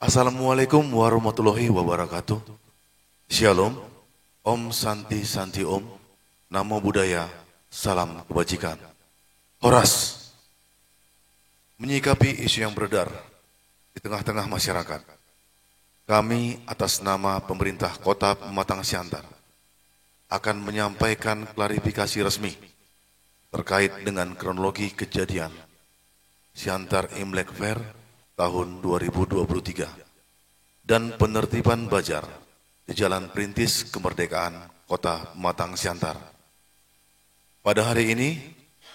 Assalamualaikum warahmatullahi wabarakatuh. Shalom, Om Santi Santi Om, Namo Buddhaya, Salam Kebajikan. Horas, menyikapi isu yang beredar di tengah-tengah masyarakat, kami atas nama pemerintah Kota Pematang Siantar akan menyampaikan klarifikasi resmi terkait dengan kronologi kejadian Siantar Imlek Fair tahun 2023 dan penertiban Bajar di Jalan Perintis Kemerdekaan Kota Pematang Siantar. Pada hari ini,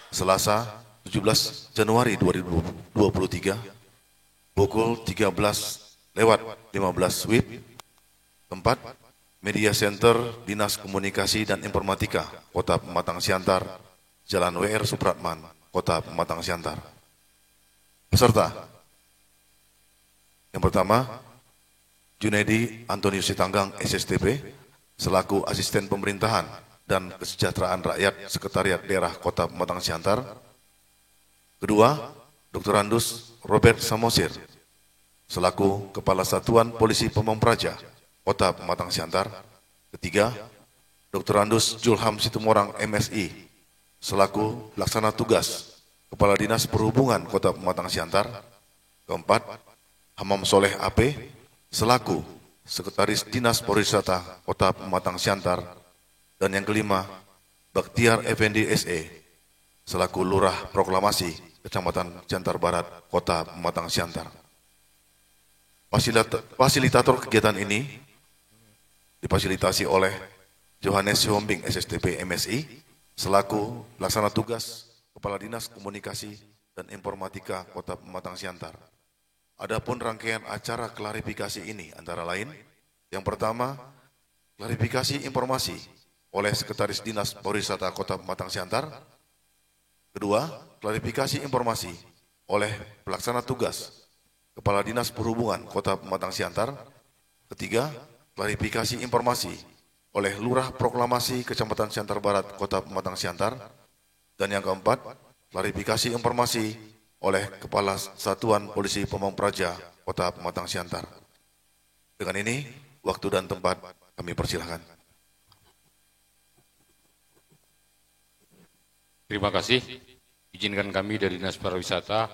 Selasa 17 Januari 2023, pukul 13:15 WIB, tempat Media Center Dinas Komunikasi dan Informatika Kota Pematang Siantar, Jalan WR Supratman, Kota Pematang Siantar. Peserta yang pertama, Junedi Antonius Sitanggang, SSTP, selaku Asisten Pemerintahan dan Kesejahteraan Rakyat Sekretariat Daerah Kota Pematang Siantar. Kedua, Dr. Andus Robert Samosir, selaku Kepala Satuan Polisi Pamong Praja Kota Pematang Siantar. Ketiga, Dr. Andus Julham Situmorang, MSI, selaku Pelaksana Tugas Kepala Dinas Perhubungan Kota Pematang Siantar. Keempat, Hamam Soleh AP, selaku Sekretaris Dinas Pariwisata Kota Pematang Siantar. Dan yang kelima, Baktiar Effendi SE, selaku Lurah Proklamasi Kecamatan Siantar Barat, Kota Pematang Siantar. Fasilitator kegiatan ini difasilitasi oleh Johannes Sihombing, SSTP MSI, selaku Pelaksana Tugas Kepala Dinas Komunikasi dan Informatika Kota Pematang Siantar. Adapun rangkaian acara klarifikasi ini antara lain, yang pertama, klarifikasi informasi oleh Sekretaris Dinas Pariwisata Kota Pematang Siantar. Kedua, klarifikasi informasi oleh Pelaksana Tugas Kepala Dinas Perhubungan Kota Pematang Siantar. Ketiga, klarifikasi informasi oleh Lurah Proklamasi Kecamatan Siantar Barat Kota Pematang Siantar. Dan yang keempat, klarifikasi informasi oleh Kepala Satuan Polisi Pamong Praja Kota Pematang Siantar. Dengan ini, waktu dan tempat kami persilahkan. Terima kasih. Izinkan kami dari Dinas Pariwisata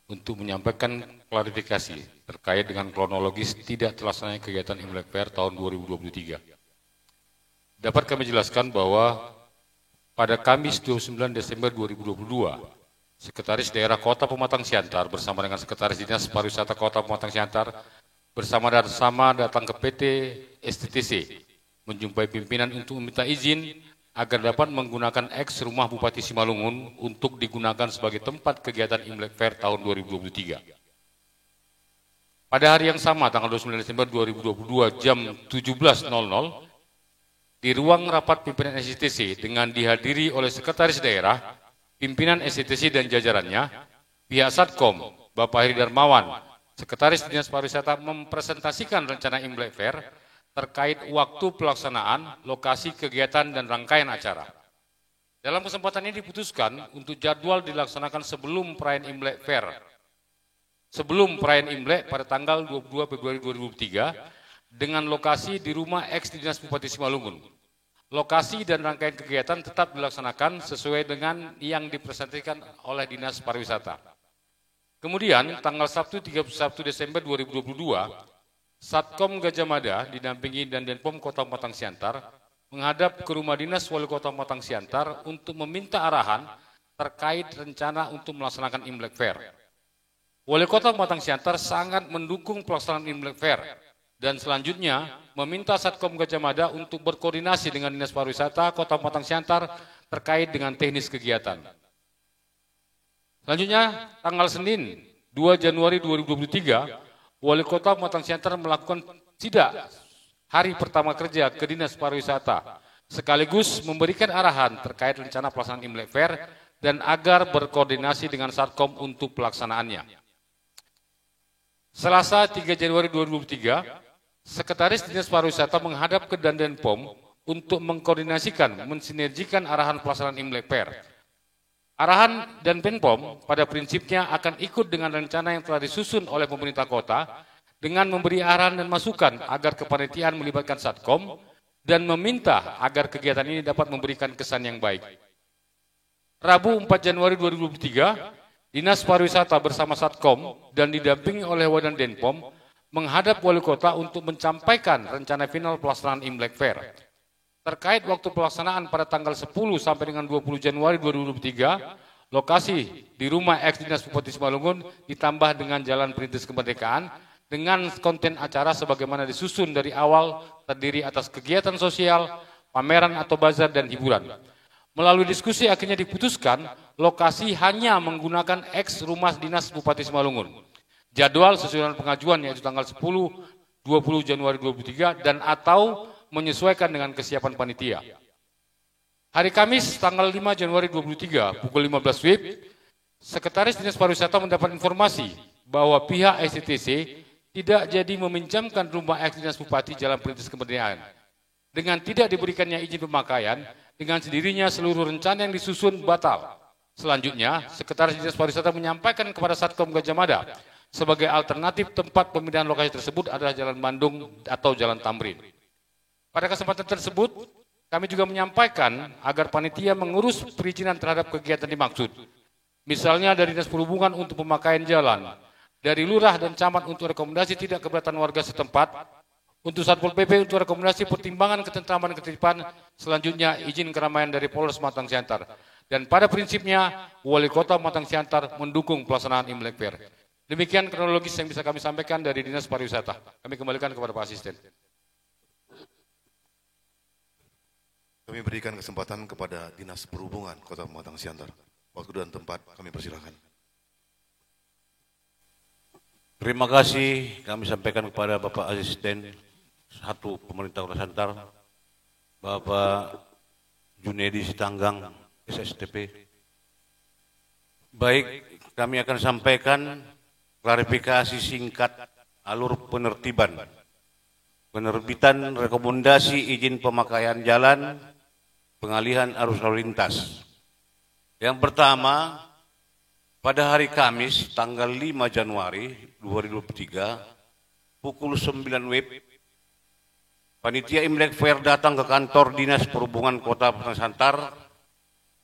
untuk menyampaikan klarifikasi terkait dengan kronologis tidak terlaksananya kegiatan Imlek Fair tahun 2023. Dapat kami jelaskan bahwa pada Kamis 29 Desember 2022, Sekretaris Daerah Kota Pematang Siantar bersama dengan Sekretaris Dinas Pariwisata Kota Pematang Siantar bersama datang ke PT STTC menjumpai pimpinan untuk meminta izin agar dapat menggunakan eks rumah Bupati Simalungun untuk digunakan sebagai tempat kegiatan Imlek Fair tahun 2023. Pada hari yang sama, tanggal 29 Desember 2022 jam 17.00, di ruang rapat pimpinan STTC dengan dihadiri oleh Sekretaris Daerah, pimpinan STTC dan jajarannya, pihak Satkom, Bapak Heri Darmawan, Sekretaris Dinas Pariwisata mempresentasikan rencana Imlek Fair terkait waktu pelaksanaan, lokasi kegiatan, dan rangkaian acara. Dalam kesempatan ini diputuskan untuk jadwal dilaksanakan sebelum perayaan Imlek Fair. Sebelum perayaan Imlek pada tanggal 22 Februari 2023 dengan lokasi di rumah eks Dinas Bupati Simalungun. Lokasi dan rangkaian kegiatan tetap dilaksanakan sesuai dengan yang dipresentasikan oleh Dinas Pariwisata. Kemudian, tanggal Sabtu 31 Desember 2022, Satkom Gajah Mada didampingi dan Denpom Kota Pematang Siantar menghadap ke rumah dinas Wali Kota Pematang Siantar untuk meminta arahan terkait rencana untuk melaksanakan Imlek Fair. Wali Kota Pematang Siantar sangat mendukung pelaksanaan Imlek Fair dan selanjutnya meminta Satkom Gajah Mada untuk berkoordinasi dengan Dinas Pariwisata Kota Pematang Siantar terkait dengan teknis kegiatan. Selanjutnya, tanggal Senin 2 Januari 2023, Wali Kota Pematang Siantar melakukan sidak hari pertama kerja ke Dinas Pariwisata, sekaligus memberikan arahan terkait rencana pelaksanaan Imlek Fair dan agar berkoordinasi dengan Satkom untuk pelaksanaannya. Selasa 3 Januari 2023, Sekretaris Dinas Pariwisata menghadap ke Dandenpom untuk mengkoordinasikan, mensinergikan arahan pelaksanaan Imlek Fair. Arahan dan Penpom pada prinsipnya akan ikut dengan rencana yang telah disusun oleh pemerintah kota dengan memberi arahan dan masukan agar kepanitiaan melibatkan Satkom dan meminta agar kegiatan ini dapat memberikan kesan yang baik. Rabu 4 Januari 2023, Dinas Pariwisata bersama Satkom dan didampingi oleh Wadan Denpom menghadap Wali Kota untuk menyampaikan rencana final pelaksanaan Imlek Fair. Terkait waktu pelaksanaan pada tanggal 10 sampai dengan 20 Januari 2023, lokasi di rumah ex Dinas Bupati Simalungun ditambah dengan Jalan Perintis Kemerdekaan dengan konten acara sebagaimana disusun dari awal terdiri atas kegiatan sosial, pameran atau bazar dan hiburan. Melalui diskusi akhirnya diputuskan lokasi hanya menggunakan ex rumah Dinas Bupati Simalungun. Jadwal sesuai dengan pengajuan yaitu tanggal 10, 20 Januari 2023 dan atau menyesuaikan dengan kesiapan panitia. Hari Kamis tanggal 5 Januari 2023 pukul 15 WIB, Sekretaris Dinas Pariwisata mendapat informasi bahwa pihak STTC tidak jadi meminjamkan rumah ex Dinas Bupati Jalan Perintis Kemerdekaan. Dengan tidak diberikannya izin pemakaian, dengan sendirinya seluruh rencana yang disusun batal. Selanjutnya, Sekretaris Dinas Pariwisata menyampaikan kepada Satkom Gajah Mada sebagai alternatif tempat pemindahan lokasi tersebut adalah Jalan Bandung atau Jalan Tamrin. Pada kesempatan tersebut, kami juga menyampaikan agar panitia mengurus perizinan terhadap kegiatan dimaksud. Misalnya dari Dinas Perhubungan untuk pemakaian jalan, dari Lurah dan Camat untuk rekomendasi tidak keberatan warga setempat, untuk Satpol PP untuk rekomendasi pertimbangan ketentraman dan ketertiban, selanjutnya izin keramaian dari Polres Matang Siantar. Dan pada prinsipnya, Wali Kota Matang Siantar mendukung pelaksanaan Imlek Fair. Demikian kronologis yang bisa kami sampaikan dari Dinas Pariwisata. Kami kembalikan kepada Pak Asisten. Kami berikan kesempatan kepada Dinas Perhubungan Kota Matang Siantar. Waktu dan tempat kami persilakan. Terima kasih kami sampaikan kepada Bapak Asisten 1 Pemerintah Kota Siantar, Bapak Junedi Sitanggang, SSTP. Baik, kami akan sampaikan klarifikasi singkat alur penertiban, penerbitan rekomendasi izin pemakaian jalan, pengalihan arus lalu lintas. Yang pertama, pada hari Kamis tanggal 5 Januari 2023 pukul 9 WIB, panitia Imlek Fair datang ke kantor Dinas Perhubungan Kota Matang Siantar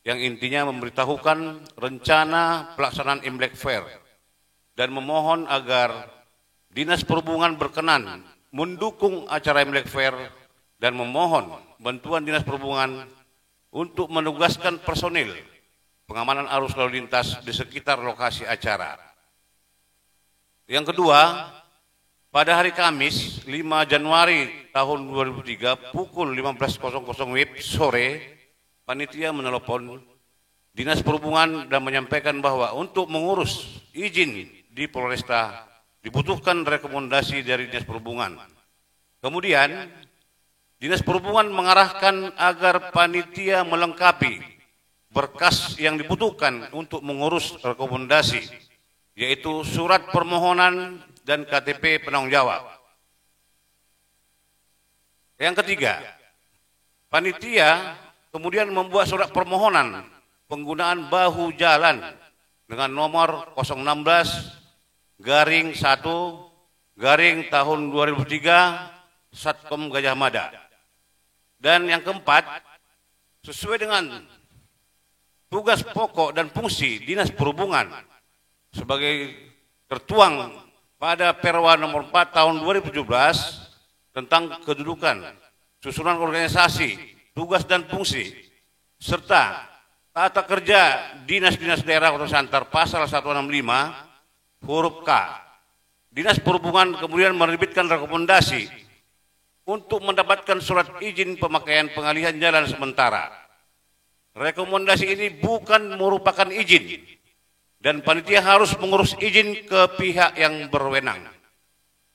yang intinya memberitahukan rencana pelaksanaan Imlek Fair dan memohon agar Dinas Perhubungan berkenan mendukung acara Imlek Fair dan memohon bantuan Dinas Perhubungan untuk menugaskan personil pengamanan arus lalu lintas di sekitar lokasi acara. Yang kedua, pada hari Kamis 5 Januari tahun 2003 pukul 15.00 WIB sore, panitia menelepon Dinas Perhubungan dan menyampaikan bahwa untuk mengurus izin di Polresta dibutuhkan rekomendasi dari Dinas Perhubungan. Kemudian Dinas Perhubungan mengarahkan agar panitia melengkapi berkas yang dibutuhkan untuk mengurus rekomendasi, yaitu surat permohonan dan KTP penanggung jawab. Yang ketiga, panitia kemudian membuat surat permohonan penggunaan bahu jalan dengan nomor 016/1/tahun 2003 Satkom Gajah Mada. Dan yang keempat, sesuai dengan tugas pokok dan fungsi Dinas Perhubungan sebagai tertuang pada Perwa nomor 4 tahun 2017 tentang kedudukan, susunan organisasi, tugas dan fungsi, serta tata kerja Dinas-Dinas Daerah Kota Siantar pasal 165 huruf K. Dinas Perhubungan kemudian menerbitkan rekomendasi untuk mendapatkan surat izin pemakaian pengalihan jalan sementara. Rekomendasi ini bukan merupakan izin dan panitia harus mengurus izin ke pihak yang berwenang.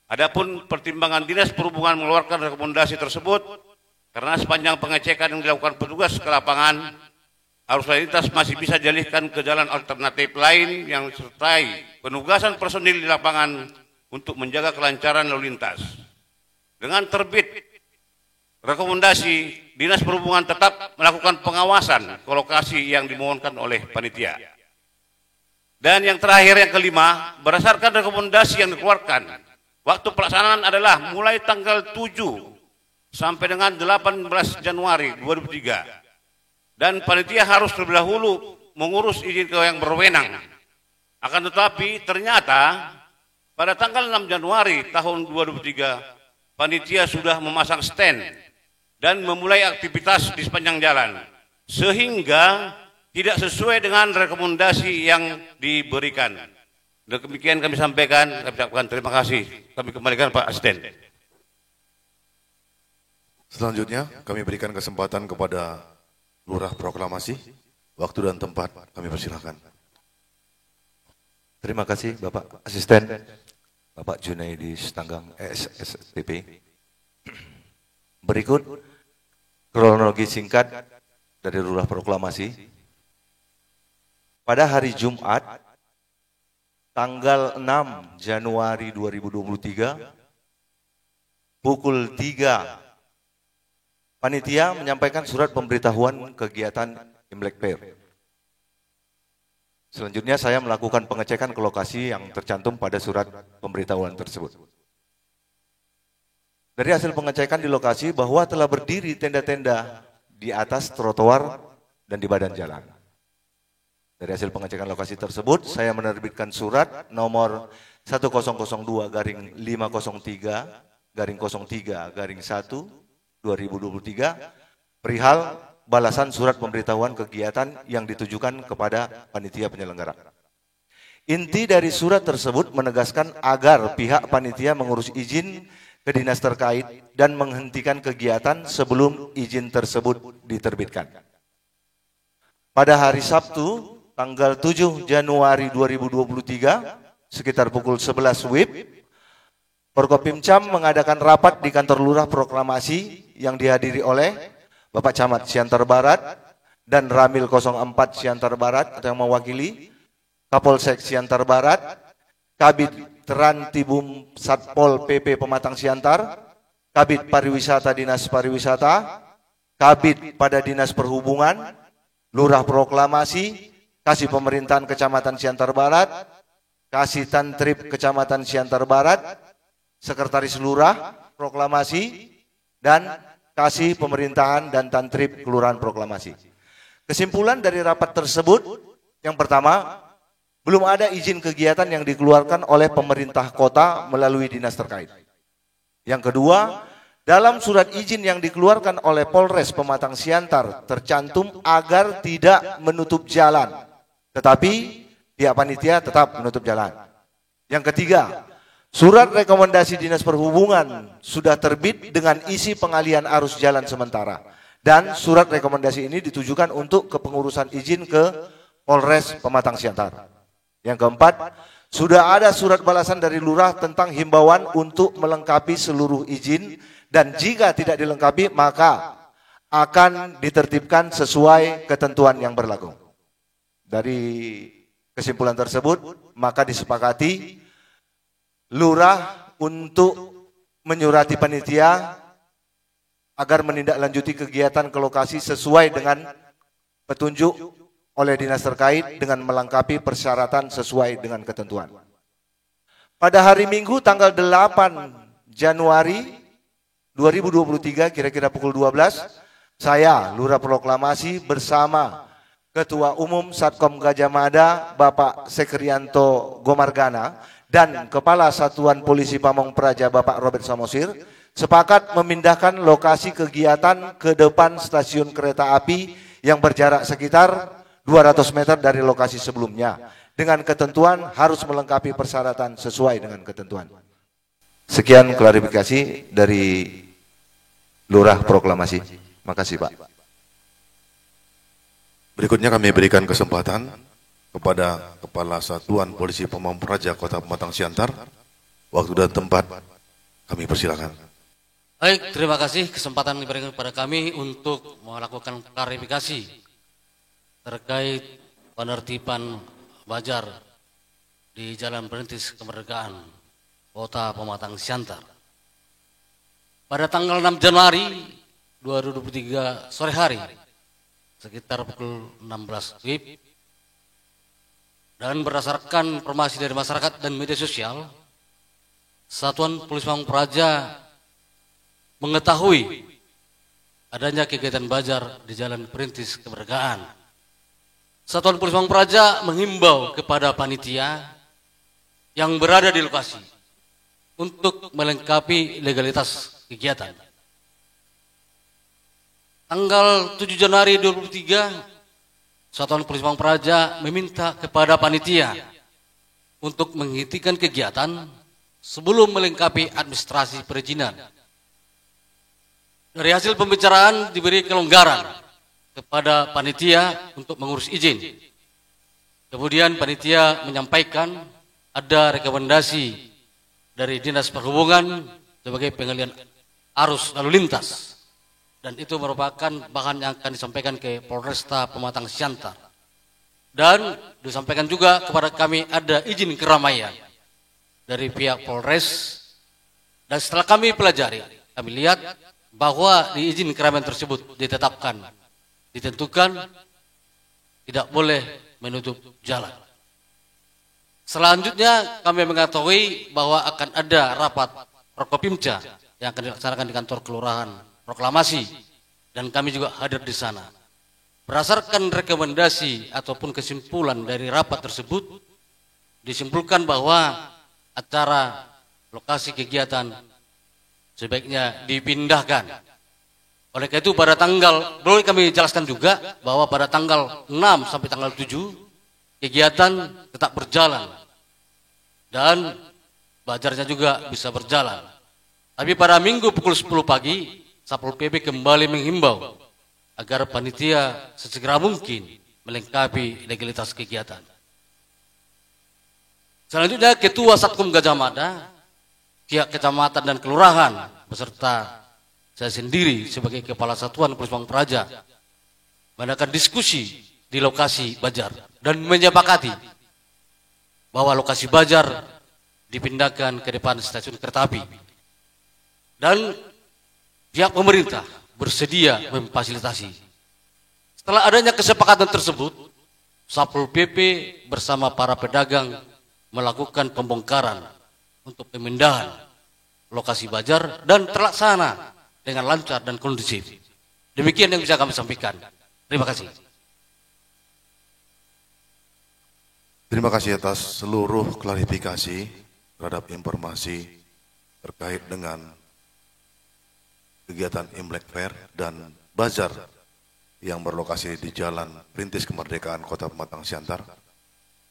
Adapun pertimbangan Dinas Perhubungan mengeluarkan rekomendasi tersebut karena sepanjang pengecekan yang dilakukan petugas ke lapangan, arus lalu lintas masih bisa dialihkan ke jalan alternatif lain yang disertai penugasan personil di lapangan untuk menjaga kelancaran lalu lintas. Dengan terbit rekomendasi, Dinas Perhubungan tetap melakukan pengawasan ke lokasi yang dimohonkan oleh panitia. Dan yang terakhir, yang kelima, berdasarkan rekomendasi yang dikeluarkan, Waktu pelaksanaan adalah mulai tanggal 7 sampai dengan 18 Januari 2003. Dan panitia harus terlebih dahulu mengurus izin ke yang berwenang. Akan tetapi ternyata pada tanggal 6 Januari tahun 2003, panitia sudah memasang stand dan memulai aktivitas di sepanjang jalan, sehingga tidak sesuai dengan rekomendasi yang diberikan. Demikian kami sampaikan, kami ucapkan terima kasih. Kami kembalikan Pak Asisten. Selanjutnya kami berikan kesempatan kepada Lurah Proklamasi. Waktu dan tempat kami persilahkan. Terima kasih Bapak Asisten, Bapak Junaidi Stanggang, SSTP. Berikut kronologi singkat dari Lurah Proklamasi. Pada hari Jumat, tanggal 6 Januari 2023, pukul 3, panitia menyampaikan surat pemberitahuan kegiatan Imlek Fair. Selanjutnya saya melakukan pengecekan ke lokasi yang tercantum pada surat pemberitahuan tersebut. Dari hasil pengecekan di lokasi bahwa telah berdiri tenda-tenda di atas trotoar dan di badan jalan. Dari hasil pengecekan lokasi tersebut, saya menerbitkan surat nomor 1002-503-03-1 2023 perihal balasan surat pemberitahuan kegiatan yang ditujukan kepada panitia penyelenggara. Inti dari surat tersebut menegaskan agar pihak panitia mengurus izin ke dinas terkait dan menghentikan kegiatan sebelum izin tersebut diterbitkan. Pada hari Sabtu, tanggal 7 Januari 2023, sekitar pukul 11 WIB, Forkopimcam mengadakan rapat di kantor Lurah Proklamasi yang dihadiri oleh Bapak Camat Siantar Barat dan Ramil 04 Siantar Barat atau yang mewakili, Kapolsek Siantar Barat, Kabid Trantibum Satpol PP Pematang Siantar, Kabid Pariwisata Dinas Pariwisata, Kabid pada Dinas Perhubungan, Lurah Proklamasi, Kasih Pemerintahan Kecamatan Siantar Barat, Kasih Tantrip Kecamatan Siantar Barat, Sekretaris Lurah Proklamasi, dan Kasih Pemerintahan dan Tantrip Kelurahan Proklamasi. Kesimpulan dari rapat tersebut, yang pertama, belum ada izin kegiatan yang dikeluarkan oleh pemerintah kota melalui dinas terkait. Yang kedua, dalam surat izin yang dikeluarkan oleh Polres Pematang Siantar tercantum agar tidak menutup jalan, tetapi pihak panitia tetap menutup jalan. Yang ketiga, surat rekomendasi Dinas Perhubungan sudah terbit dengan isi pengalihan arus jalan sementara. Dan surat rekomendasi ini ditujukan untuk kepengurusan izin ke Polres Pematang Siantar. Yang keempat, sudah ada surat balasan dari Lurah tentang himbauan untuk melengkapi seluruh izin dan jika tidak dilengkapi maka akan ditertibkan sesuai ketentuan yang berlaku. Dari kesimpulan tersebut, maka disepakati Lurah untuk menyurati panitia agar menindaklanjuti kegiatan ke lokasi sesuai dengan petunjuk oleh dinas terkait dengan melengkapi persyaratan sesuai dengan ketentuan. Pada hari Minggu tanggal 8 Januari 2023 kira-kira pukul 12, saya Lurah Proklamasi bersama Ketua Umum Satkom Gajah Mada Bapak Sekrianto Gomargana dan Kepala Satuan Polisi Pamong Praja Bapak Robert Samosir sepakat memindahkan lokasi kegiatan ke depan stasiun kereta api yang berjarak sekitar 200 meter dari lokasi sebelumnya dengan ketentuan harus melengkapi persyaratan sesuai dengan ketentuan. Sekian klarifikasi dari Lurah Proklamasi. Makasih Pak. Berikutnya kami berikan kesempatan kepada Kepala Satuan Polisi Pamong Praja Kota Pematang Siantar. Waktu dan tempat kami persilakan. Baik, terima kasih kesempatan diberikan kepada kami untuk melakukan klarifikasi terkait penertiban Bajar di Jalan Perintis Kemerdekaan Kota Pematang Siantar. Pada tanggal 6 Januari 2023 sore hari sekitar pukul 16 WIB dan berdasarkan informasi dari masyarakat dan media sosial Satuan Polisi Pamong Praja mengetahui adanya kegiatan Bajar di Jalan Perintis Kemerdekaan. Satuan Polisi Pamong Praja menghimbau kepada panitia yang berada di lokasi untuk melengkapi legalitas kegiatan. Tanggal 7 Januari 2023, Satuan Polisi Pamong Praja meminta kepada panitia untuk menghentikan kegiatan sebelum melengkapi administrasi perizinan. Dari hasil pembicaraan diberi kelonggaran kepada panitia untuk mengurus izin. Kemudian panitia menyampaikan ada rekomendasi dari Dinas Perhubungan sebagai pengalian arus lalu lintas. Dan itu merupakan bahan yang akan disampaikan ke Polresta Pematang Siantar. Dan disampaikan juga kepada kami ada izin keramaian dari pihak Polres. Dan setelah kami pelajari, kami lihat bahwa di izin keramaian tersebut ditentukan tidak boleh menutup jalan. Selanjutnya kami mengetahui bahwa akan ada rapat Prokopimda yang akan dilaksanakan di kantor kelurahan Proklamasi, dan kami juga hadir di sana. Berdasarkan rekomendasi ataupun kesimpulan dari rapat tersebut, disimpulkan bahwa acara lokasi kegiatan sebaiknya dipindahkan. Oleh karena itu pada tanggal, boleh kami jelaskan juga bahwa pada tanggal 6 sampai tanggal 7 kegiatan tetap berjalan dan Bajarnya juga bisa berjalan. Tapi pada Minggu pukul 10 pagi, Satpol PP kembali menghimbau agar panitia sesegera mungkin melengkapi legalitas kegiatan. Selanjutnya Ketua Satkom Gajah Mada, pihak kecamatan dan kelurahan beserta saya sendiri sebagai Kepala Satuan Polisi Pamong Praja mengadakan diskusi di lokasi Bajar dan menyepakati bahwa lokasi Bajar dipindahkan ke depan stasiun kereta api dan pihak pemerintah bersedia memfasilitasi. Setelah adanya kesepakatan tersebut, Satpol PP bersama para pedagang melakukan pembongkaran untuk pemindahan lokasi Bajar dan terlaksana dengan lancar dan kondusif. Demikian yang bisa kami sampaikan. Terima kasih. Terima kasih atas seluruh klarifikasi terhadap informasi terkait dengan kegiatan Imlek Fair dan Bazar yang berlokasi di Jalan Perintis Kemerdekaan Kota Pematang Siantar.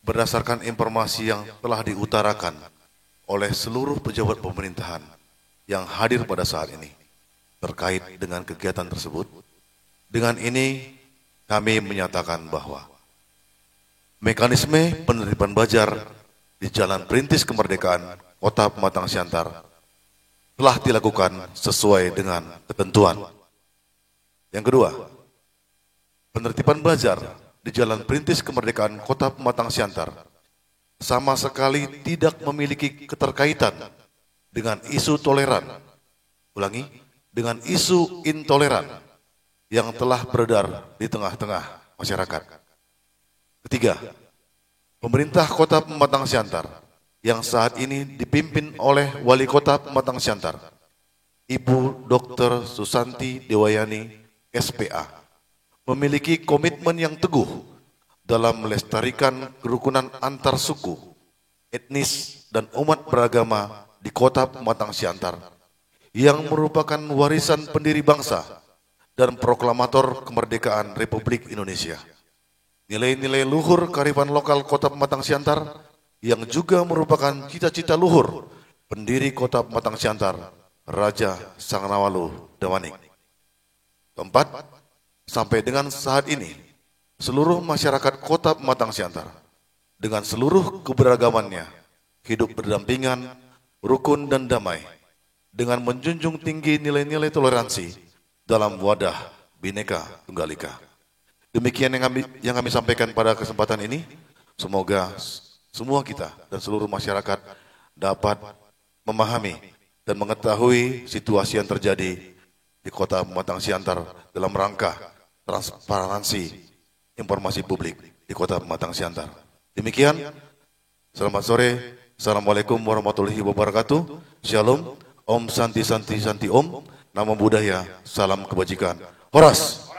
Berdasarkan informasi yang telah diutarakan oleh seluruh pejabat pemerintahan yang hadir pada saat ini terkait dengan kegiatan tersebut, dengan ini kami menyatakan bahwa mekanisme penerimaan Bajar di Jalan Perintis Kemerdekaan Kota Pematang Siantar telah dilakukan sesuai dengan ketentuan. Yang kedua, penertiban Bajar di Jalan Perintis Kemerdekaan Kota Pematang Siantar sama sekali tidak memiliki keterkaitan dengan isu toleran. Ulangi, dengan isu intoleran yang telah beredar di tengah-tengah masyarakat. Ketiga, pemerintah Kota Pematang Siantar yang saat ini dipimpin oleh Wali Kota Pematang Siantar, Ibu Dr. Susanti Dewayani, SPA, memiliki komitmen yang teguh dalam melestarikan kerukunan antar suku, etnis, dan umat beragama di Kota Pematang Siantar yang merupakan warisan pendiri bangsa dan proklamator kemerdekaan Republik Indonesia. Nilai-nilai luhur kearifan lokal Kota Pematang Siantar yang juga merupakan cita-cita luhur pendiri Kota Pematang Siantar, Raja Sanganawalu Damanik. Keempat, sampai dengan saat ini, seluruh masyarakat Kota Pematang Siantar dengan seluruh keberagamannya hidup berdampingan, rukun dan damai dengan menjunjung tinggi nilai-nilai toleransi dalam wadah Bhinneka Tunggal Ika. Demikian yang kami sampaikan pada kesempatan ini. Semoga semua kita dan seluruh masyarakat dapat memahami dan mengetahui situasi yang terjadi di Kota Pematang Siantar dalam rangka transparansi informasi publik di Kota Pematang Siantar. Demikian, selamat sore, Assalamualaikum warahmatullahi wabarakatuh. Shalom. Om Santi Santi Santi Om. Namo Buddhaya. Salam kebajikan. Horas.